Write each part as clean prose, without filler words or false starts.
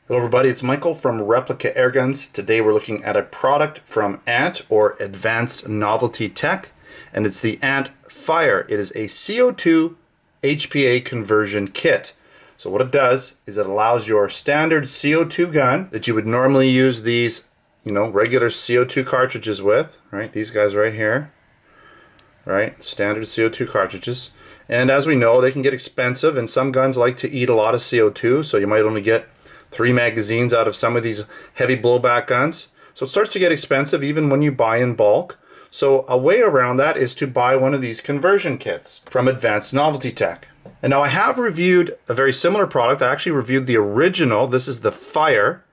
Hello everybody, it's Michael from Replica Airguns. Today we're looking at a product from ANT, or Advanced Novelty Tech, and it's the ANT Fire. It is a CO2 HPA conversion kit. So what it does is it allows your standard CO2 gun that you would normally use these, regular CO2 cartridges with, right? These guys right here, right? Standard CO2 cartridges. And as we know, they can get expensive, and some guns like to eat a lot of CO2, so you might only get 3 magazines out of some of these heavy blowback guns. So it starts to get expensive even when you buy in bulk. So a way around that is to buy one of these conversion kits from Advanced Novelty Tech. And now I have reviewed a very similar product. I actually reviewed the original. This is the Fire.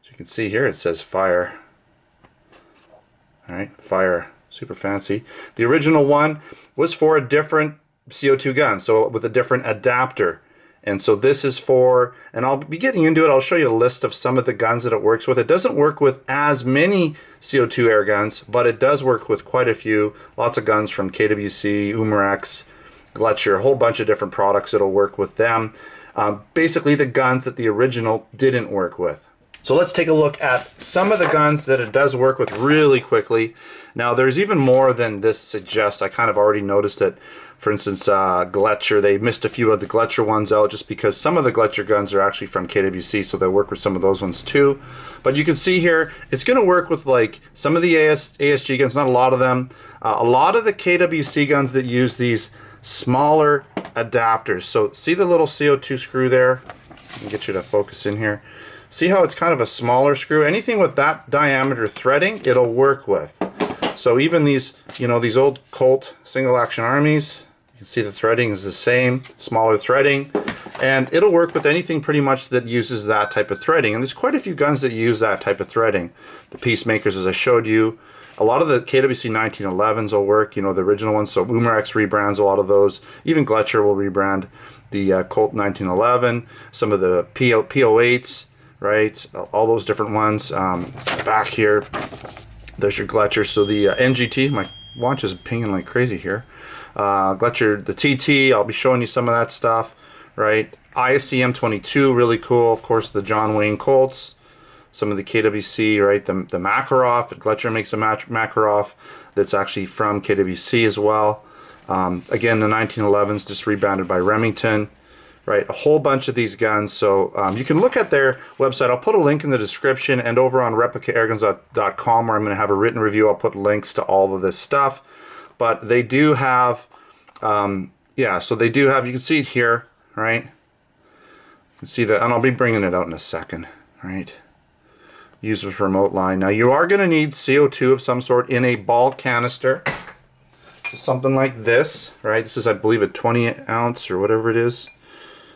As you can see here, it says Fire. All right, Fire, super fancy. The original one was for a different CO2 gun, so with a different adapter. And so this is for, and I'll be getting into it, I'll show you a list of some of the guns that it works with. It doesn't work with as many CO2 air guns, but it does work with quite a few. Lots of guns from KWC, Umarex, Gletcher, a whole bunch of different products it'll work with them. Basically the guns that the original didn't work with. So let's take a look at some of the guns that it does work with really quickly. Now there's even more than this suggests. I kind of already noticed it. For instance, Gletcher, they missed a few of the Gletcher ones out just because some of the Gletcher guns are actually from KWC, so they'll work with some of those ones too. But you can see here, it's going to work with like some of the ASG guns, not a lot of them. A lot of the KWC guns that use these smaller adapters. So see the little CO2 screw there? Let me get you to focus in here. See how it's kind of a smaller screw? Anything with that diameter threading, it'll work with. So even these, these old Colt single action armies, you can see the threading is the same, smaller threading, and it'll work with anything pretty much that uses that type of threading. And there's quite a few guns that use that type of threading. The Peacemakers, as I showed you, a lot of the KWC 1911s will work, the original ones. So Umarex rebrands a lot of those. Even Gletcher will rebrand the Colt 1911, some of the PO8s, right? All those different ones. Back here, there's your Gletcher. So the NGT, my watch is pinging like crazy here. Gletcher, the TT, I'll be showing you some of that stuff, right? ISCM 22, really cool. Of course, the John Wayne Colts, some of the KWC, right? The Makarov, Gletcher makes a Makarov that's actually from KWC as well. Again, the 1911s just rebranded by Remington. Right, a whole bunch of these guns. So you can look at their website. I'll put a link in the description, and over on replicaairguns.com, where I'm going to have a written review, I'll put links to all of this stuff. But they do have, so they do have, you can see it here, right? You can see that, and I'll be bringing it out in a second, right? Use with remote line. Now you are going to need CO2 of some sort in a ball canister. So something like this, right? This is, I believe, a 20 ounce or whatever it is.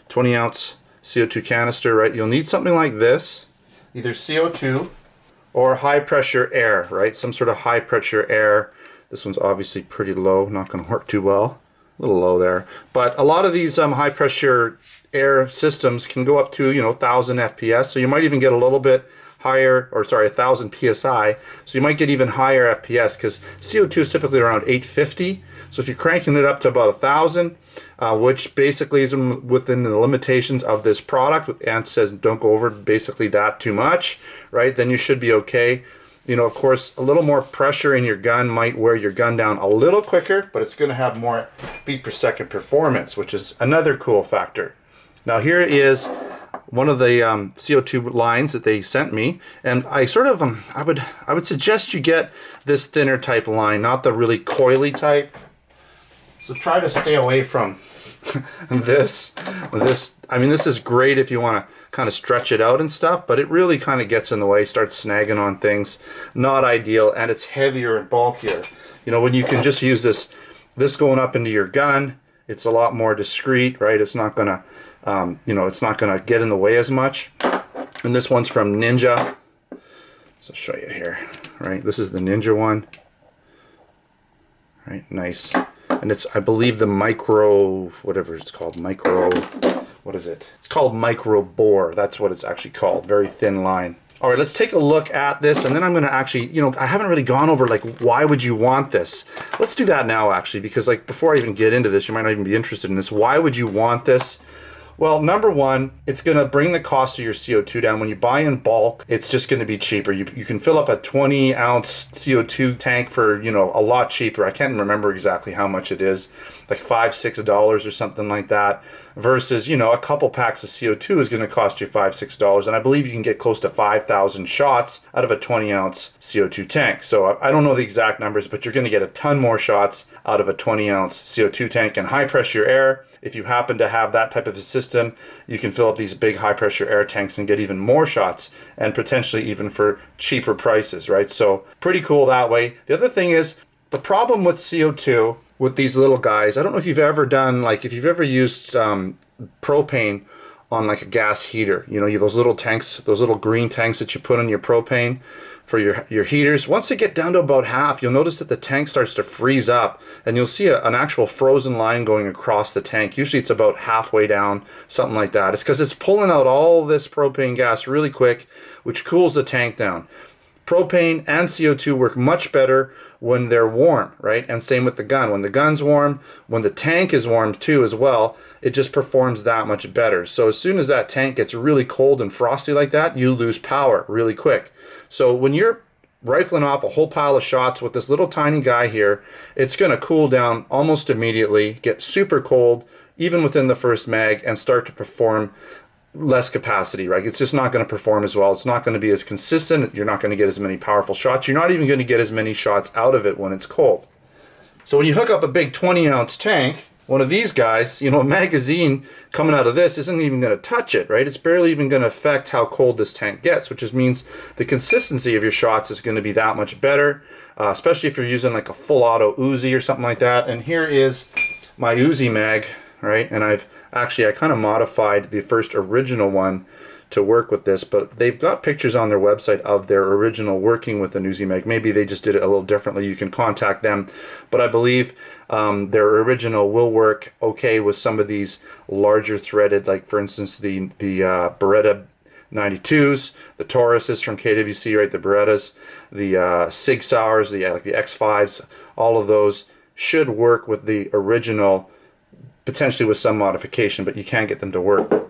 20 ounce CO2 canister, right? You'll need something like this, either CO2 or high pressure air, right? Some sort of high pressure air. This one's obviously pretty low, not going to work too well. A little low there. But a lot of these high pressure air systems can go up to, 1000 FPS. So you might even get a little bit higher, or sorry, 1000 PSI. So you might get even higher FPS because CO2 is typically around 850. So if you're cranking it up to about 1000, which basically is within the limitations of this product, ANT says don't go over basically that too much, right? Then you should be okay. Of course, a little more pressure in your gun might wear your gun down a little quicker, but it's going to have more feet per second performance, which is another cool factor. Now here is one of the CO2 lines that they sent me, and I sort of I would suggest you get this thinner type line, not the really coily type. So try to stay away from this. I mean, this is great if you want to kind of stretch it out and stuff, but it really kind of gets in the way, starts snagging on things. Not ideal, and it's heavier and bulkier. When you can just use this going up into your gun, it's a lot more discreet, right? It's not gonna, it's not gonna get in the way as much. And this one's from Ninja. So I'll show you here, right? This is the Ninja one. Right, nice. And it's, I believe, the micro, whatever it's called, what is it? It's called micro bore. That's what it's actually called. Very thin line. All right, let's take a look at this, and then I'm going to actually, I haven't really gone over, like, why would you want this? Let's do that now, actually, because, like, before I even get into this, you might not even be interested in this. Why would you want this? Well, number one, it's going to bring the cost of your CO2 down. When you buy in bulk, it's just going to be cheaper. You can fill up a 20-ounce CO2 tank for, you know, a lot cheaper. I can't remember exactly how much it is, like $5, $6 or something like that, versus, you know, a couple packs of CO2 is going to cost you $5, $6. And I believe you can get close to 5,000 shots out of a 20-ounce CO2 tank. So I don't know the exact numbers, but you're going to get a ton more shots out of a 20-ounce CO2 tank. And high pressure air, if you happen to have that type of a system, you can fill up these big high pressure air tanks and get even more shots, and potentially even for cheaper prices, right? So pretty cool that way. The other thing is, the problem with CO2 with these little guys, I don't know if you've ever done, like if you've ever used propane on like a gas heater, you know, those little tanks, those little green tanks that you put on your propane for your heaters. Once they get down to about half, you'll notice that the tank starts to freeze up, and you'll see an actual frozen line going across the tank. Usually it's about halfway down, something like that. It's because it's pulling out all this propane gas really quick, which cools the tank down. Propane and CO2 work much better when they're warm, right? And same with the gun. When the gun's warm, when the tank is warm too as well, it just performs that much better. So as soon as that tank gets really cold and frosty like that, you lose power really quick. So when you're rifling off a whole pile of shots with this little tiny guy here, it's going to cool down almost immediately, get super cold even within the first mag, and start to perform less capacity, right? It's just not going to perform as well. It's not going to be as consistent. You're not going to get as many powerful shots. You're not even going to get as many shots out of it when it's cold. So when you hook up a big 20-ounce tank, one of these guys, you know, a magazine coming out of this isn't even going to touch it, right? It's barely even going to affect how cold this tank gets, which just means the consistency of your shots is going to be that much better, especially if you're using like a full auto Uzi or something like that. And here is my Uzi mag, right? And I kind of modified the first original one to work with this, but they've got pictures on their website of their original working with an Uzi mag. Maybe they just did it a little differently. You can contact them, but I believe their original will work okay with some of these larger threaded, like for instance the Beretta 92s, the Tauruses from KWC, right? The Berettas, the Sig Sauers, like the X5s, all of those should work with the original, potentially with some modification, but you can't get them to work.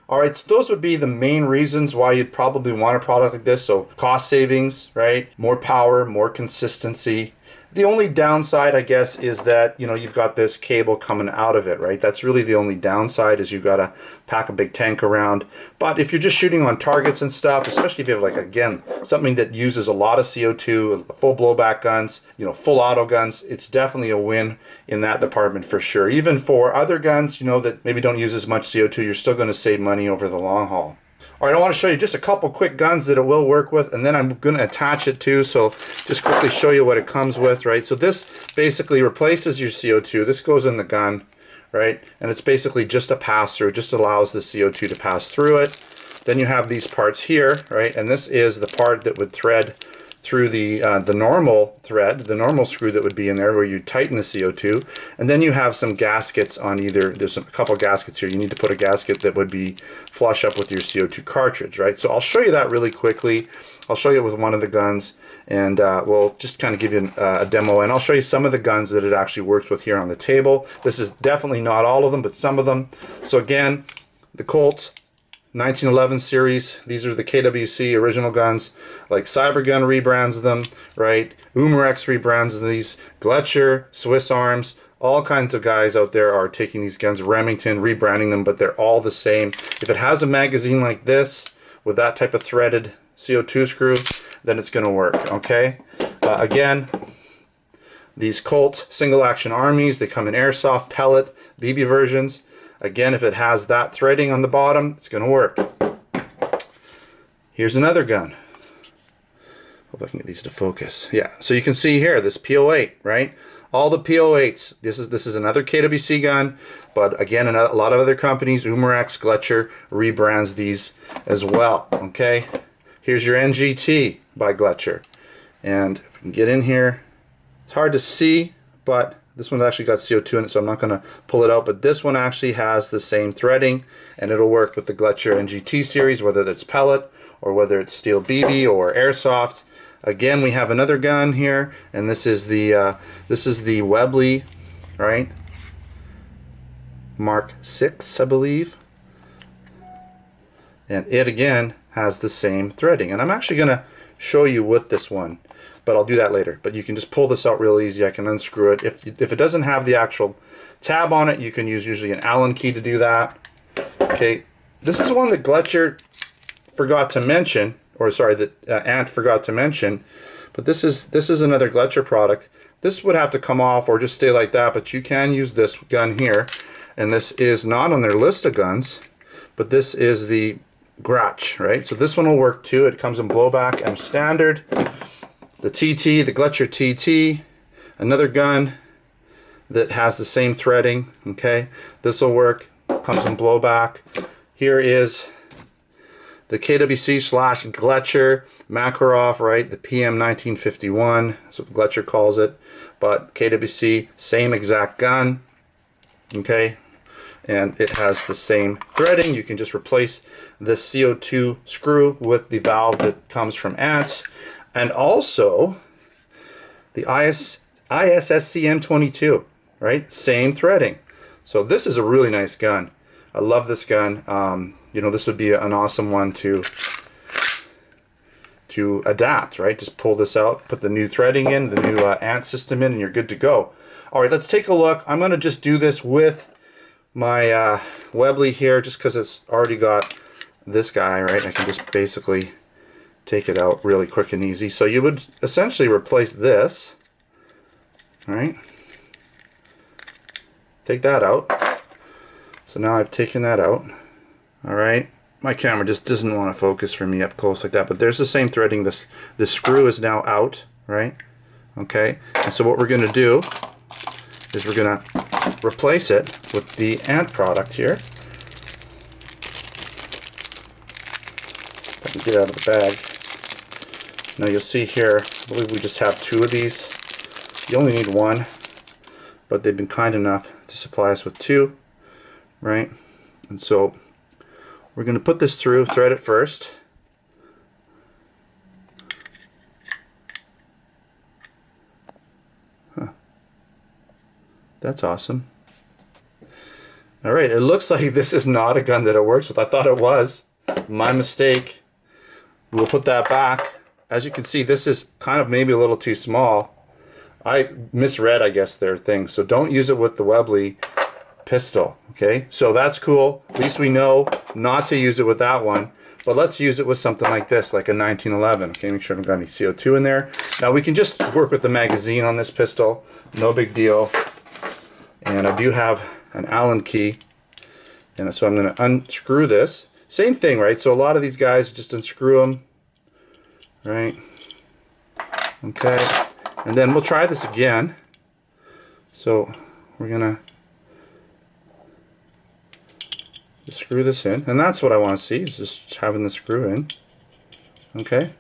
All right, so those would be the main reasons why you'd probably want a product like this. So cost savings, right? More power, more consistency. The only downside, I guess, is that, you know, you've got this cable coming out of it, right? That's really the only downside, is you've got to pack a big tank around. But if you're just shooting on targets and stuff, especially if you have, like, again, something that uses a lot of CO2, full blowback guns, you know, full auto guns, it's definitely a win in that department for sure. Even for other guns, you know, that maybe don't use as much CO2, you're still going to save money over the long haul. All right, I want to show you just a couple quick guns that it will work with, and then I'm going to attach it too. So just quickly show you what it comes with, right? So this basically replaces your CO2. This goes in the gun, right? And it's basically just a pass-through. Just allows the CO2 to pass through it. Then you have these parts here, right? And this is the part that would thread through the normal thread, the normal screw that would be in there where you tighten the CO2. And then you have some gaskets on either, there's a couple gaskets here. You need to put a gasket that would be flush up with your CO2 cartridge, right? So I'll show you that really quickly. I'll show you it with one of the guns, and we'll just kind of give you a demo, and I'll show you some of the guns that it actually works with here on the table. This is definitely not all of them, but some of them. So again, the Colt 1911 series, these are the KWC original guns. Like Cybergun rebrands them, right? Umarex rebrands these. Gletcher, Swiss Arms, all kinds of guys out there are taking these guns. Remington rebranding them, but they're all the same. If it has a magazine like this with that type of threaded CO2 screw, then it's going to work, okay? Again, these Colt single action armies, they come in airsoft, pellet, BB versions. Again, if it has that threading on the bottom, it's going to work. Here's another gun. Hope I can get these to focus. Yeah, so you can see here this P08, right? All the P08s. This is another KWC gun, but again, a lot of other companies, Umarex, Gletcher, rebrands these as well. Okay, here's your NGT by Gletcher, and if we can get in here, it's hard to see, but this one's actually got CO2 in it, so I'm not going to pull it out, but this one actually has the same threading, and it'll work with the Gletcher NGT series, whether it's pellet or whether it's steel BB or airsoft. Again, we have another gun here, and this is the Webley, right? Mark 6, I believe. And it again has the same threading. And I'm actually going to show you with this one, but I'll do that later. But you can just pull this out real easy. I can unscrew it. If it doesn't have the actual tab on it, you can use usually an Allen key to do that. Okay, this is one that Gletcher forgot to mention, or sorry, that Ant forgot to mention. But this is another Gletcher product. This would have to come off or just stay like that, but you can use this gun here. And this is not on their list of guns, but this is the Gretch, right? So this one will work too. It comes in blowback and standard. The TT, the Gletcher TT, another gun that has the same threading, okay? This will work, comes in blowback. Here is the KWC / Gletcher Makarov, right? The PM 1951, that's what Gletcher calls it. But KWC, same exact gun, okay? And it has the same threading. You can just replace the CO2 screw with the valve that comes from Ant. And also the ISSCM 22, right? Same threading. So this is a really nice gun. I love this gun. You know, this would be an awesome one to adapt, right? Just pull this out, put the new threading in, the new Ant system in, and you're good to go. All right, let's take a look. I'm going to just do this with my Webley here, just because it's already got this guy, right? I can just basically take it out really quick and easy. So you would essentially replace this, right? Take that out. So now I've taken that out. All right, my camera just doesn't want to focus for me up close like that, but there's the same threading. This screw is now out, right? Okay, and so what we're going to do is we're going to replace it with the Ant product here. Let me get out of the bag. Now you'll see here, I believe we just have 2 of these. You only need 1, but they've been kind enough to supply us with 2, right? And so we're going to put this through, thread it first. Huh. That's awesome. Alright, it looks like this is not a gun that it works with. I thought it was. My mistake. We'll put that back. As you can see, this is kind of maybe a little too small. I misread, I guess, their thing. So don't use it with the Webley pistol, okay? So that's cool. At least we know not to use it with that one. But let's use it with something like this, like a 1911. Okay, make sure I don't got any CO2 in there. Now we can just work with the magazine on this pistol. No big deal. And I do have an Allen key. And so I'm going to unscrew this. Same thing, right? So a lot of these guys just unscrew them, right? Okay. And then we'll try this again. So we're going to just screw this in, and that's what I want to see, is just having the screw in. Okay,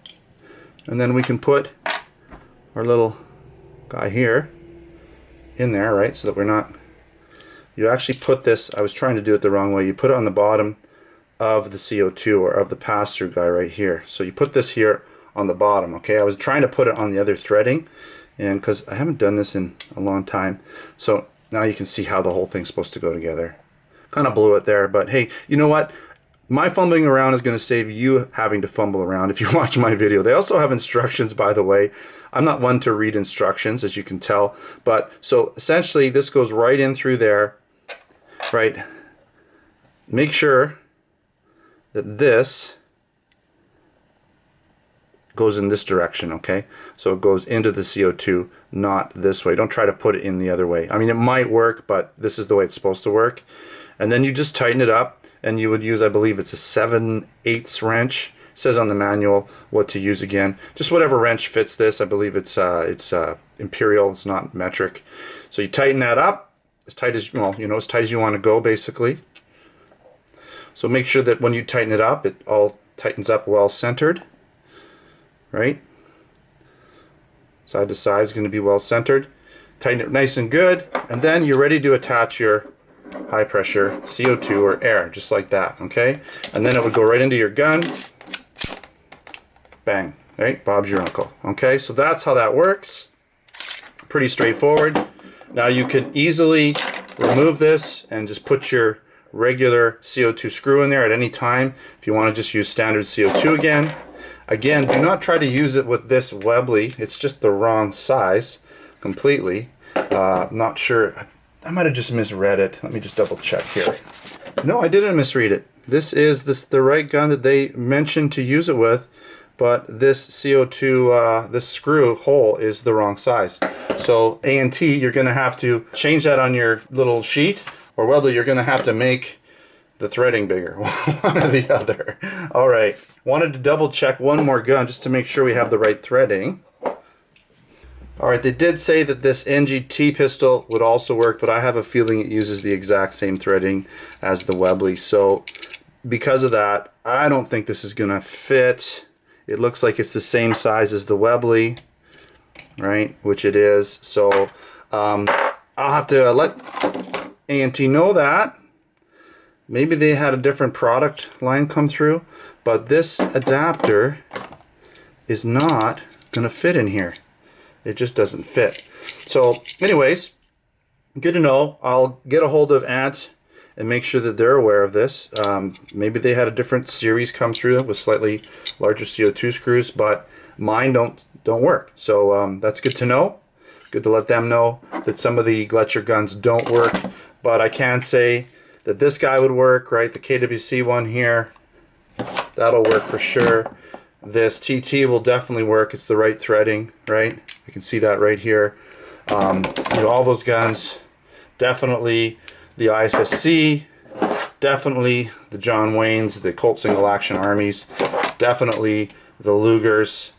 and then we can put our little guy here in there, right, so that we're not, you actually put this, I was trying to do it the wrong way, you put it on the bottom of the CO2 or of the pass-through guy right here. So you put this here on the bottom, okay? I was trying to put it on the other threading, and because I haven't done this in a long time, so now you can see how the whole thing's supposed to go together. Kind of blew it there, but hey, you know what? My fumbling around is going to save you having to fumble around if you watch my video. They also have instructions, by the way. I'm not one to read instructions, as you can tell, but so essentially this goes right in through there, right? Make sure that this goes in this direction, okay? So it goes into the CO2, not this way. Don't try to put it in the other way. I mean, it might work, but this is the way it's supposed to work. And then you just tighten it up, and you would use, I believe it's a 7/8 wrench. It says on the manual what to use again. Just whatever wrench fits this. I believe it's imperial, it's not metric. So you tighten that up as tight as, well, you know, as tight as you want to go, basically. So make sure that when you tighten it up, it all tightens up well centered, right? Side to side is going to be well centered. Tighten it nice and good, and then you're ready to attach your high pressure CO2 or air, just like that, okay? And then it would go right into your gun. Bang, right? Bob's your uncle, okay? So that's how that works. Pretty straightforward. Now you could easily remove this and just put your regular CO2 screw in there at any time. If you want to just use standard CO2 again. Again, do not try to use it with this Webley. It's just the wrong size completely. I'm not sure. I might have just misread it. Let me just double check here. No, I didn't misread it. This is the right gun that they mentioned to use it with, but this CO2, this screw hole is the wrong size. So A&T, you're going to have to change that on your little sheet, or Webley, you're going to have to make the threading bigger, one or the other. All right, wanted to double check one more gun just to make sure we have the right threading. All right, they did say that this NGT pistol would also work, but I have a feeling it uses the exact same threading as the Webley. So because of that, I don't think this is gonna fit. It looks like it's the same size as the Webley, right? Which it is. So I'll have to let A&T know that. Maybe they had a different product line come through, but this adapter is not gonna fit in here. It just doesn't fit. So anyways, good to know. I'll get a hold of Ant and make sure that they're aware of this. Maybe they had a different series come through with slightly larger CO2 screws, but mine don't work. So that's good to know. Good to let them know that some of the Gletcher guns don't work, but I can say that this guy would work, right? The KWC one here, that'll work for sure. This TT will definitely work. It's the right threading, right? You can see that right here. You know, all those guns, definitely the ISSC, definitely the John Waynes, the Colt Single Action Armies, definitely the Lugers,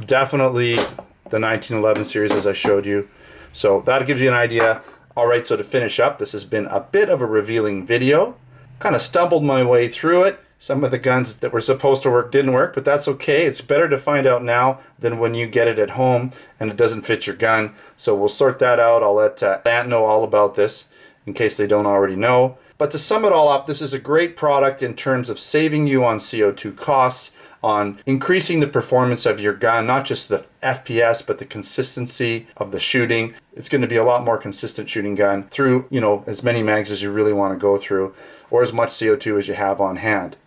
definitely the 1911 series as I showed you. So that gives you an idea. All right, so to finish up, this has been a bit of a revealing video. Kind of stumbled my way through it. Some of the guns that were supposed to work didn't work, but that's okay. It's better to find out now than when you get it at home and it doesn't fit your gun. So we'll sort that out. I'll let Ant know all about this in case they don't already know. But to sum it all up, this is a great product in terms of saving you on CO2 costs, on increasing the performance of your gun, not just the FPS, but the consistency of the shooting. It's going to be a lot more consistent shooting gun through, you know, as many mags as you really want to go through, or as much CO2 as you have on hand.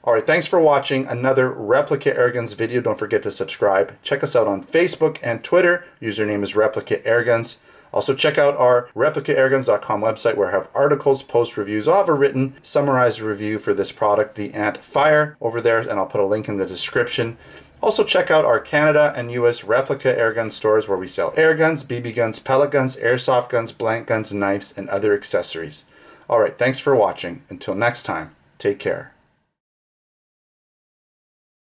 All right, thanks for watching another Replica Airguns video. Don't forget to subscribe. Check us out on Facebook and Twitter. Username is Replica Airguns. Also check out our ReplicaAirguns.com website where I have articles, post reviews. I'll have a written summarized review for this product, the Ant Fire, over there, and I'll put a link in the description. Also check out our Canada and US Replica Airgun stores where we sell air guns, BB guns, pellet guns, airsoft guns, blank guns, knives, and other accessories. All right, thanks for watching. Until next time, take care.